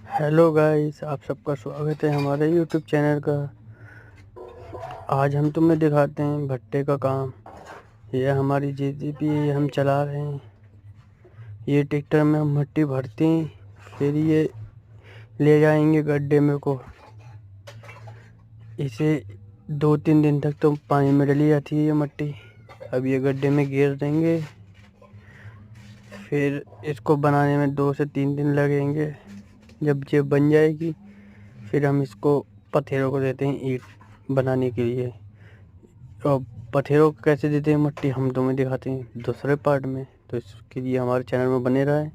Hello guys, आप सबका स्वागत है हमारे यूट्यूब चैनल का। आज हम तुम्हें दिखाते हैं भट्टे का काम। ये हमारी जेसीबी हम चला रहे हैं। ये ट्रैक्टर में हम मिट्टी भरते हैं, फिर ये ले जाएंगे गड्ढे में को। इसे 2-3 दिन तक तो पानी में डली जाती है ये मिट्टी। अब ये गड्ढे में घेर देंगे, फिर इसको बनाने में 2 से 3 दिन लगेंगे। जब ये बन जाएगी फिर हम इसको पत्थरों को देते हैं ईंट बनाने के लिए। और पत्थरों को कैसे देते हैं मिट्टी हम तुम्हें दिखाते हैं दूसरे पार्ट में। तो इसके लिए हमारे चैनल में बने रहें।